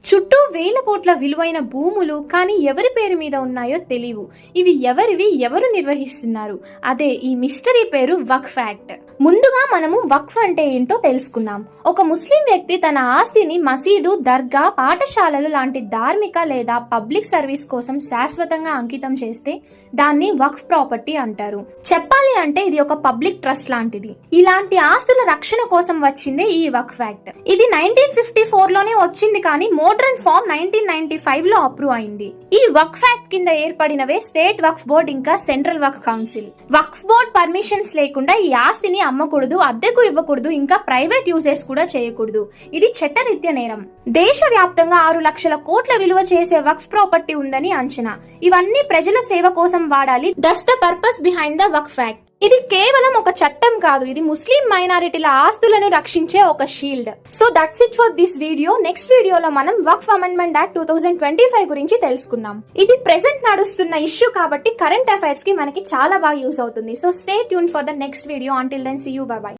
చుట్టూ వేల కోట్ల విలువైన భూములు కానీ ఎవరి పేరు మీద ఉన్నాయో తెలియవు. ఇవి ఎవరివి, ఎవరు నిర్వహిస్తున్నారు? అదే ఈ మిస్టరీ పేరు వక్ఫ్ యాక్ట్. ముందుగా మనము వక్ఫ్ అంటే ఏంటో తెలుసుకుందాం. ఒక ముస్లిం వ్యక్తి తన ఆస్తిని మసీదు, దర్గా, పాఠశాలలు లాంటి ధార్మిక లేదా పబ్లిక్ సర్వీస్ కోసం శాశ్వతంగా అంకితం చేస్తే దాన్ని వక్ఫ్ ప్రాపర్టీ అంటారు. చెప్పాలి అంటే ఇది ఒక పబ్లిక్ ట్రస్ట్ లాంటిది. ఇలాంటి ఆస్తుల రక్షణ కోసం వచ్చిందే ఈ వక్ఫ్ యాక్ట్. ఇది 1954 లోనే వచ్చింది, కానీ మోడ్రన్ ఫామ్ 1995 లో అప్రూవ్ అయింది. ఈ వక్ఫ్ యాక్ట్ కింద ఏర్పడినవే స్టేట్ వక్ఫ్ బోర్డ్ ఇంకా సెంట్రల్ వక్ఫ్ కౌన్సిల్. వక్ఫ్ బోర్డ్ పర్మిషన్స్ లేకుండా ఈ ఆస్తిని అమ్మకూడదు, అద్దెకు ఇవ్వకూడదు, ఇంకా ప్రైవేట్ యూజెస్ కూడా చేయకూడదు. ఇది చట్టరీత్యా నేరం. దేశవ్యాప్తంగా 6 లక్షల కోట్ల విలువ చేసే వక్ఫ్ ప్రాపర్టీ ఉందని అంచనా. ఇవన్నీ ప్రజల సేవ కోసం వాడాలి. That's the purpose behind the Waqf act. ఇది కేవలం ఒక చట్టం కాదు, ఇది ముస్లిం మైనారిటీల ఆస్తులను రక్షించే ఒక shield. So that's it for this video. Next వీడియోలో మనం వక్ఫ్ అమెండ్మెంట్ యాక్ట్ 2025 గురించి తెలుసుకుందాం. ఇది ప్రెసెంట్ నడుస్తున్న ఇష్యూ కాబట్టి కరెంట్ అఫైర్స్ కి మనకి చాలా బాగా యూస్ అవుతుంది. So stay tune for the next video. Until then see you, bye by.